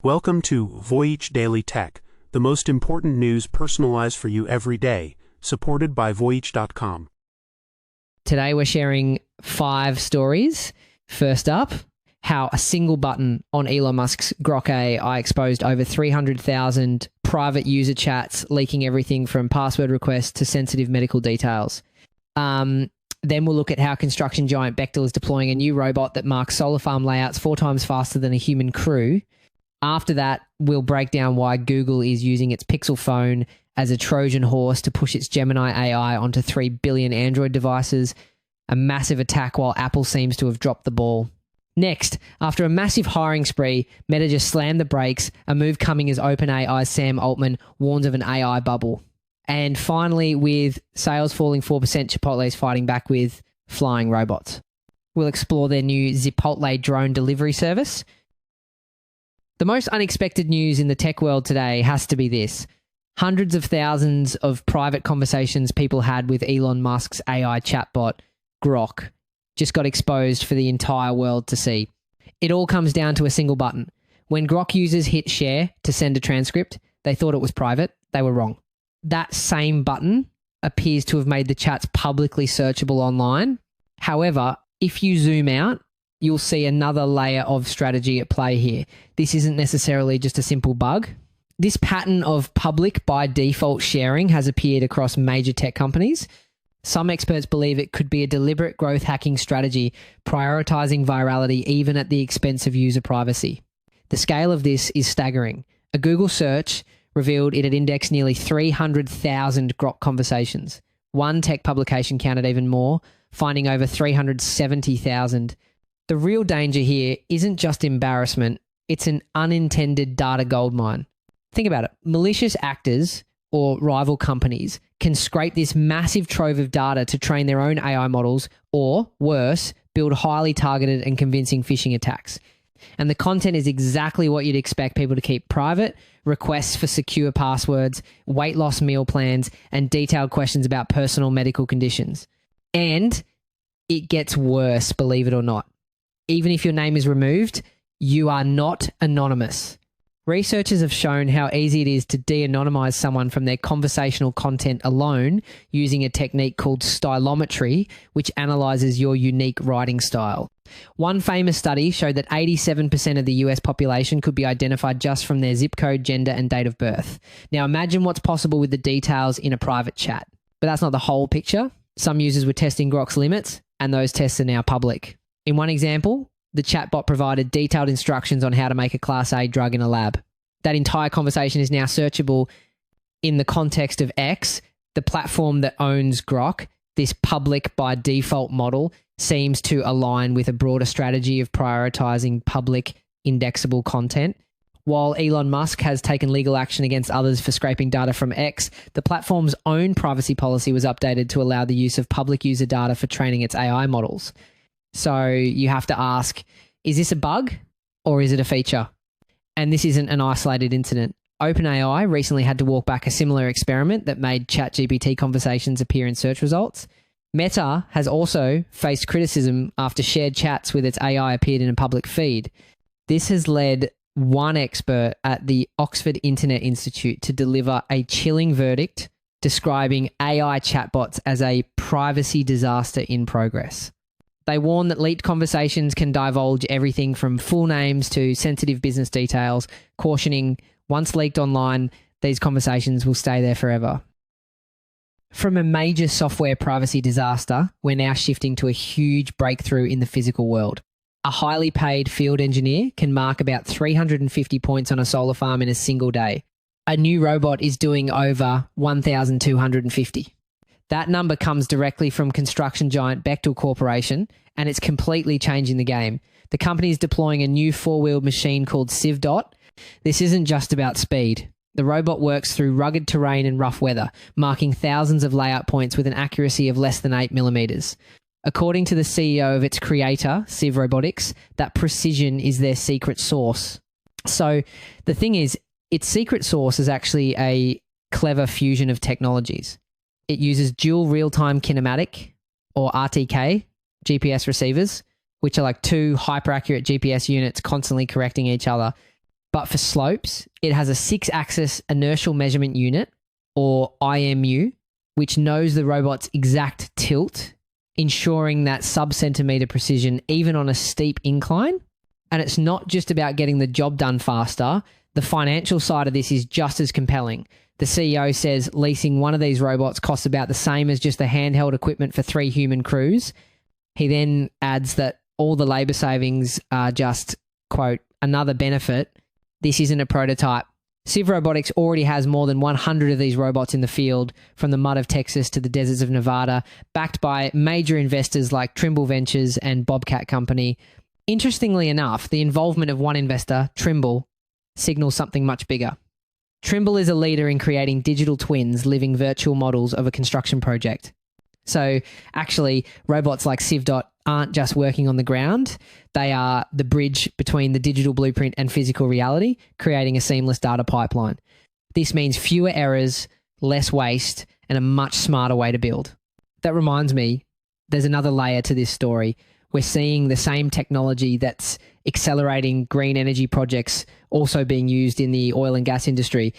Welcome to Voyage Daily Tech, the most important news personalized for you every day, supported by Voyage.com. Today we're sharing 5 stories. First up, how a single button on Elon Musk's Grok AI exposed over 300,000 private user chats, leaking everything from password requests to sensitive medical details. Then we'll look at how construction giant Bechtel is deploying a new robot that marks solar farm layouts 4 times faster than a human crew. After that, we'll break down why Google is using its Pixel phone as a Trojan horse to push its Gemini AI onto 3 billion Android devices, a massive attack while Apple seems to have dropped the ball. Next, after a massive hiring spree, Meta just slammed the brakes, a move coming as OpenAI's Sam Altman warns of an AI bubble. And finally, with sales falling 4%, Chipotle is fighting back with flying robots. We'll explore their new Zipotle drone delivery service. The most unexpected news in the tech world today has to be this. Hundreds of thousands of private conversations people had with Elon Musk's AI chatbot, Grok, just got exposed for the entire world to see. It all comes down to a single button. When Grok users hit share to send a transcript, they thought it was private. They were wrong. That same button appears to have made the chats publicly searchable online. However, if you zoom out, you'll see another layer of strategy at play here. This isn't necessarily just a simple bug. This pattern of public by default sharing has appeared across major tech companies. Some experts believe it could be a deliberate growth hacking strategy, prioritizing virality even at the expense of user privacy. The scale of this is staggering. A Google search revealed it had indexed nearly 300,000 Grok conversations. One tech publication counted even more, finding over 370,000. The real danger here isn't just embarrassment, it's an unintended data goldmine. Think about it. Malicious actors or rival companies can scrape this massive trove of data to train their own AI models or, worse, build highly targeted and convincing phishing attacks. And the content is exactly what you'd expect people to keep private: requests for secure passwords, weight loss meal plans, and detailed questions about personal medical conditions. And it gets worse, believe it or not. Even if your name is removed, you are not anonymous. Researchers have shown how easy it is to de-anonymize someone from their conversational content alone using a technique called stylometry, which analyzes your unique writing style. One famous study showed that 87% of the US population could be identified just from their zip code, gender, and date of birth. Now imagine what's possible with the details in a private chat. But that's not the whole picture. Some users were testing Grok's limits, and those tests are now public. In one example, the chatbot provided detailed instructions on how to make a Class A drug in a lab. That entire conversation is now searchable in the context of X, the platform that owns Grok. This public by default model seems to align with a broader strategy of prioritizing public indexable content. While Elon Musk has taken legal action against others for scraping data from X, the platform's own privacy policy was updated to allow the use of public user data for training its AI models. So you have to ask, is this a bug or is it a feature? And this isn't an isolated incident. OpenAI recently had to walk back a similar experiment that made ChatGPT conversations appear in search results. Meta has also faced criticism after shared chats with its AI appeared in a public feed. This has led one expert at the Oxford Internet Institute to deliver a chilling verdict describing AI chatbots as a privacy disaster in progress. They warn that leaked conversations can divulge everything from full names to sensitive business details, cautioning once leaked online, these conversations will stay there forever. From a major software privacy disaster, we're now shifting to a huge breakthrough in the physical world. A highly paid field engineer can mark about 350 points on a solar farm in a single day. A new robot is doing over 1,250. That number comes directly from construction giant Bechtel Corporation, and it's completely changing the game. The company is deploying a new 4-wheeled machine called Civ Dot. This isn't just about speed. The robot works through rugged terrain and rough weather, marking thousands of layout points with an accuracy of less than 8 millimeters. According to the CEO of its creator, Civ Robotics, that precision is their secret sauce. So the thing is, its secret sauce is actually a clever fusion of technologies. It uses dual real-time kinematic, or RTK, GPS receivers, which are like 2 hyper-accurate GPS units constantly correcting each other. But for slopes, it has a 6-axis inertial measurement unit, or IMU, which knows the robot's exact tilt, ensuring that sub-centimeter precision even on a steep incline. And it's not just about getting the job done faster. The financial side of this is just as compelling. The CEO says leasing one of these robots costs about the same as just the handheld equipment for 3 human crews. He then adds that all the labor savings are just, quote, another benefit. This isn't a prototype. Civ Robotics already has more than 100 of these robots in the field, from the mud of Texas to the deserts of Nevada, backed by major investors like Trimble Ventures and Bobcat Company. Interestingly enough, the involvement of one investor, Trimble, signals something much bigger. Trimble is a leader in creating digital twins, living virtual models of a construction project. So actually, robots like CivDot aren't just working on the ground. They are the bridge between the digital blueprint and physical reality, creating a seamless data pipeline. This means fewer errors, less waste, and a much smarter way to build. That reminds me, there's another layer to this story. We're seeing the same technology that's accelerating green energy projects also being used in the oil and gas industry.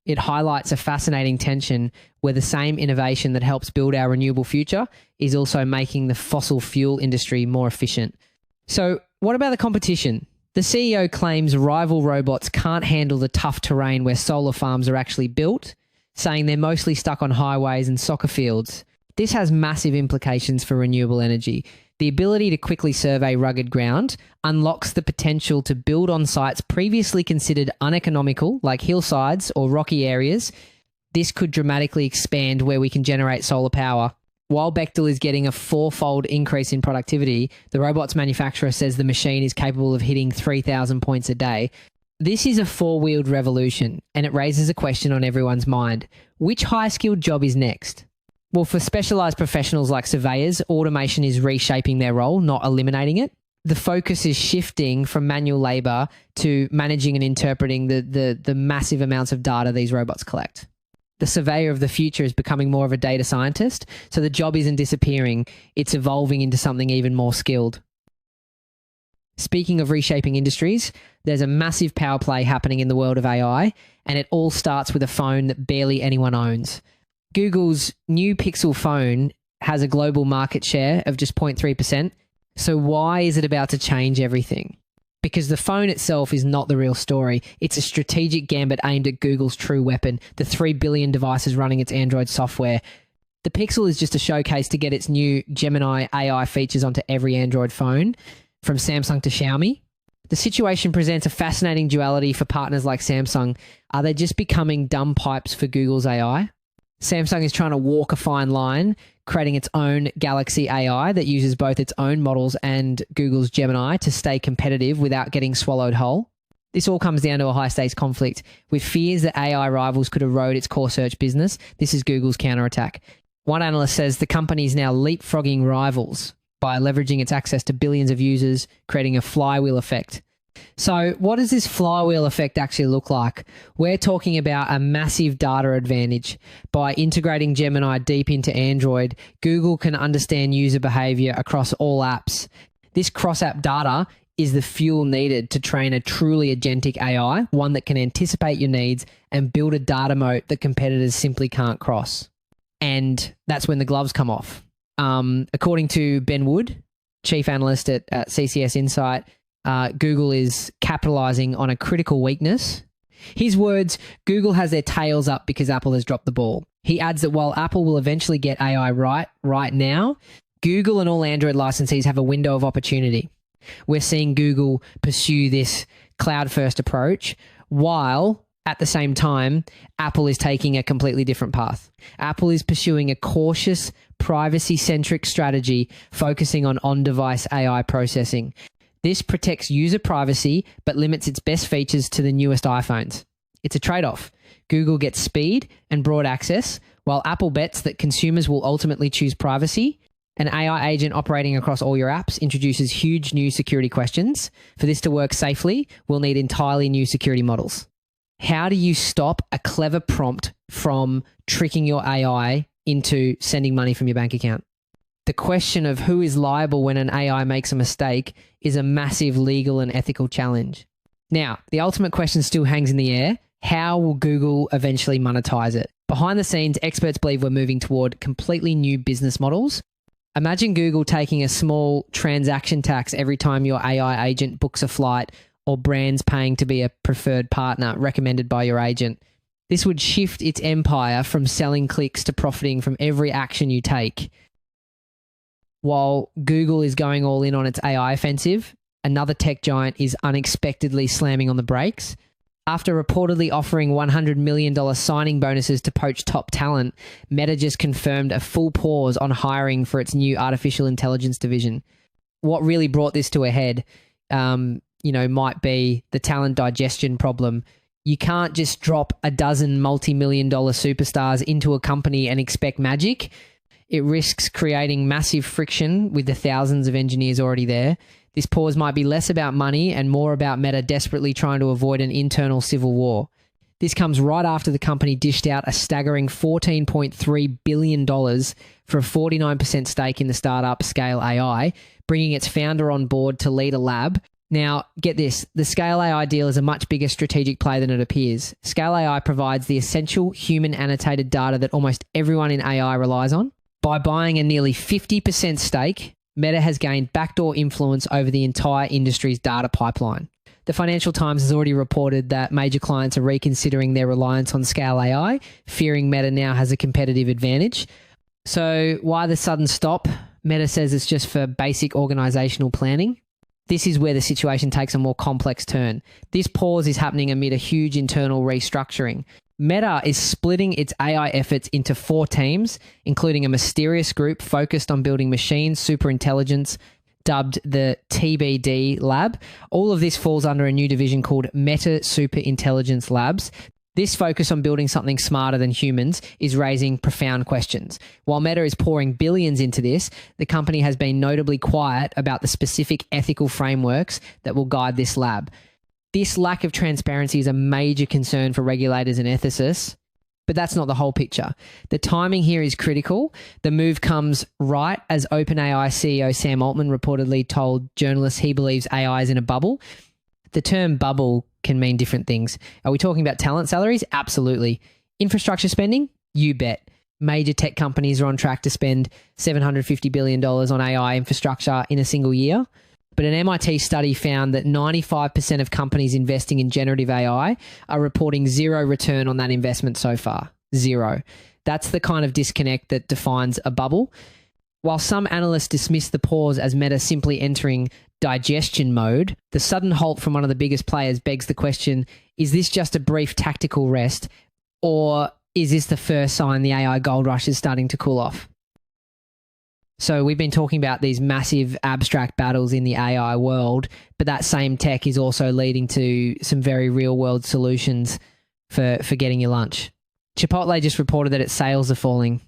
It highlights a fascinating tension where the same innovation that helps build our renewable future is also making the fossil fuel industry more efficient. So what about the competition? The CEO claims rival robots can't handle the tough terrain where solar farms are actually built, saying they're mostly stuck on highways and soccer fields. This has massive implications for renewable energy. The ability to quickly survey rugged ground unlocks the potential to build on sites previously considered uneconomical, like hillsides or rocky areas. This could dramatically expand where we can generate solar power. While Bechtel is getting a 4-fold increase in productivity, the robot's manufacturer says the machine is capable of hitting 3,000 points a day. This is a 4-wheeled revolution, and it raises a question on everyone's mind. Which high-skilled job is next? Well, for specialised professionals like surveyors, automation is reshaping their role, not eliminating it. The focus is shifting from manual labour to managing and interpreting the massive amounts of data these robots collect. The surveyor of the future is becoming more of a data scientist, so the job isn't disappearing, it's evolving into something even more skilled. Speaking of reshaping industries, there's a massive power play happening in the world of AI, and it all starts with a phone that barely anyone owns. Google's new Pixel phone has a global market share of just 0.3%. So why is it about to change everything? Because the phone itself is not the real story. It's a strategic gambit aimed at Google's true weapon, the 3 billion devices running its Android software. The Pixel is just a showcase to get its new Gemini AI features onto every Android phone, from Samsung to Xiaomi. The situation presents a fascinating duality for partners like Samsung. Are they just becoming dumb pipes for Google's AI? Samsung is trying to walk a fine line, creating its own Galaxy AI that uses both its own models and Google's Gemini to stay competitive without getting swallowed whole. This all comes down to a high-stakes conflict. With fears that AI rivals could erode its core search business, this is Google's counterattack. One analyst says the company is now leapfrogging rivals by leveraging its access to billions of users, creating a flywheel effect. So what does this flywheel effect actually look like? We're talking about a massive data advantage. By integrating Gemini deep into Android, Google can understand user behavior across all apps. This cross-app data is the fuel needed to train a truly agentic AI, one that can anticipate your needs and build a data moat that competitors simply can't cross. And that's when the gloves come off. According to Ben Wood, chief analyst at CCS Insight, Google is capitalizing on a critical weakness. His words, Google has their tails up because Apple has dropped the ball. He adds that while Apple will eventually get AI right now, Google and all Android licensees have a window of opportunity. We're seeing Google pursue this cloud-first approach while at the same time, Apple is taking a completely different path. Apple is pursuing a cautious, privacy-centric strategy focusing on on-device AI processing. This protects user privacy but limits its best features to the newest iPhones. It's a trade-off. Google gets speed and broad access, while Apple bets that consumers will ultimately choose privacy. An AI agent operating across all your apps introduces huge new security questions. For this to work safely, we'll need entirely new security models. How do you stop a clever prompt from tricking your AI into sending money from your bank account? The question of who is liable when an AI makes a mistake is a massive legal and ethical challenge. Now, the ultimate question still hangs in the air. How will Google eventually monetize it? Behind the scenes, experts believe we're moving toward completely new business models. Imagine Google taking a small transaction tax every time your AI agent books a flight, or brands paying to be a preferred partner recommended by your agent. This would shift its empire from selling clicks to profiting from every action you take. While Google is going all in on its AI offensive, another tech giant is unexpectedly slamming on the brakes. After reportedly offering $100 million signing bonuses to poach top talent, Meta just confirmed a full pause on hiring for its new artificial intelligence division. What really brought this to a head, might be the talent digestion problem. You can't just drop a dozen multi-million-dollar superstars into a company and expect magic. It risks creating massive friction with the thousands of engineers already there. This pause might be less about money and more about Meta desperately trying to avoid an internal civil war. This comes right after the company dished out a staggering $14.3 billion for a 49% stake in the startup Scale AI, bringing its founder on board to lead a lab. Now, get this, the Scale AI deal is a much bigger strategic play than it appears. Scale AI provides the essential human annotated data that almost everyone in AI relies on. By buying a nearly 50% stake, Meta has gained backdoor influence over the entire industry's data pipeline. The Financial Times has already reported that major clients are reconsidering their reliance on Scale AI, fearing Meta now has a competitive advantage. So why the sudden stop? Meta says it's just for basic organizational planning. This is where the situation takes a more complex turn. This pause is happening amid a huge internal restructuring. Meta is splitting its AI efforts into 4 teams, including a mysterious group focused on building machine superintelligence, dubbed the TBD Lab. All of this falls under a new division called Meta Superintelligence Labs. This focus on building something smarter than humans is raising profound questions. While Meta is pouring billions into this, the company has been notably quiet about the specific ethical frameworks that will guide this lab. This lack of transparency is a major concern for regulators and ethicists, but that's not the whole picture. The timing here is critical. The move comes right as OpenAI CEO Sam Altman reportedly told journalists he believes AI is in a bubble. The term bubble can mean different things. Are we talking about talent salaries? Absolutely. Infrastructure spending? You bet. Major tech companies are on track to spend $750 billion on AI infrastructure in a single year. But an MIT study found that 95% of companies investing in generative AI are reporting zero return on that investment so far. Zero. That's the kind of disconnect that defines a bubble. While some analysts dismiss the pause as Meta simply entering digestion mode, the sudden halt from one of the biggest players begs the question, is this just a brief tactical rest, or is this the first sign the AI gold rush is starting to cool off? So we've been talking about these massive abstract battles in the AI world, but that same tech is also leading to some very real world solutions for getting your lunch. Chipotle just reported that its sales are falling.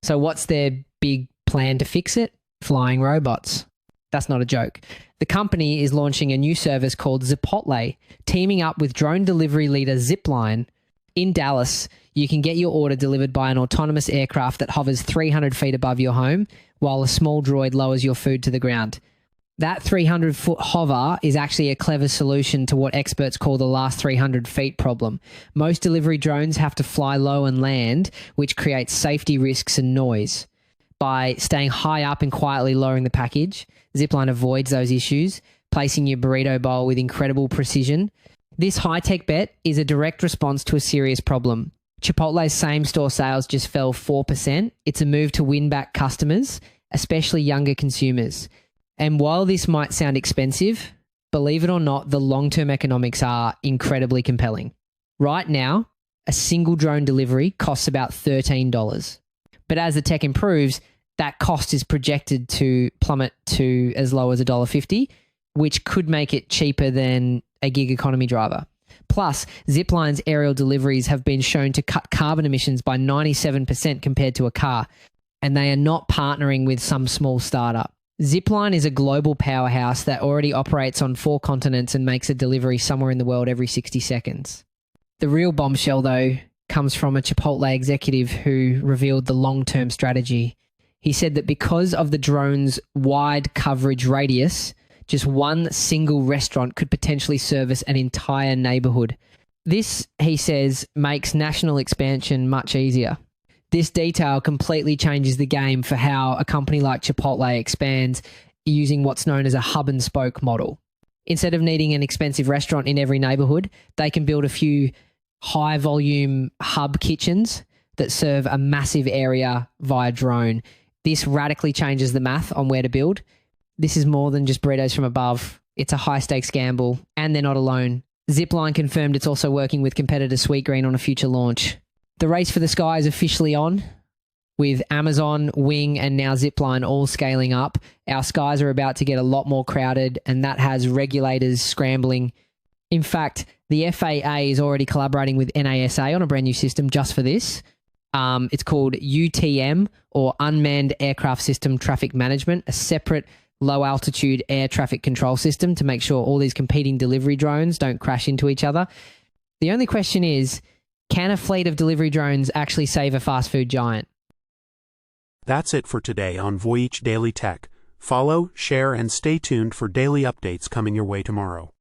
So what's their big plan to fix it? Flying robots. That's not a joke. The company is launching a new service called Zipotle, teaming up with drone delivery leader Zipline. In Dallas, you can get your order delivered by an autonomous aircraft that hovers 300 feet above your home, while a small droid lowers your food to the ground. That 300-foot hover is actually a clever solution to what experts call the last 300 feet problem. Most delivery drones have to fly low and land, which creates safety risks and noise. By staying high up and quietly lowering the package, Zipline avoids those issues, placing your burrito bowl with incredible precision. This high-tech bet is a direct response to a serious problem. Chipotle's same-store sales just fell 4%. It's a move to win back customers, especially younger consumers. And while this might sound expensive, believe it or not, the long-term economics are incredibly compelling. Right now, a single drone delivery costs about $13. But as the tech improves, that cost is projected to plummet to as low as $1.50, which could make it cheaper than a gig economy driver. Plus, Zipline's aerial deliveries have been shown to cut carbon emissions by 97% compared to a car, and they are not partnering with some small startup. Zipline is a global powerhouse that already operates on 4 continents and makes a delivery somewhere in the world every 60 seconds. The real bombshell, though, comes from a Chipotle executive who revealed the long-term strategy. He said that because of the drone's wide coverage radius, just one single restaurant could potentially service an entire neighborhood. This, he says, makes national expansion much easier. This detail completely changes the game for how a company like Chipotle expands using what's known as a hub and spoke model. Instead of needing an expensive restaurant in every neighborhood, they can build a few high volume hub kitchens that serve a massive area via drone. This radically changes the math on where to build. This is more than just burritos from above. It's a high stakes gamble, and they're not alone. Zipline confirmed it's also working with competitor Sweetgreen on a future launch. The race for the sky is officially on, with Amazon, Wing, and now Zipline all scaling up. Our skies are about to get a lot more crowded, and that has regulators scrambling. In fact, the FAA is already collaborating with NASA on a brand new system just for this. It's called UTM, or Unmanned Aircraft System Traffic Management, a separate low-altitude air traffic control system to make sure all these competing delivery drones don't crash into each other. The only question is, can a fleet of delivery drones actually save a fast food giant? That's it for today on Voyage Daily Tech. Follow, share, and stay tuned for daily updates coming your way tomorrow.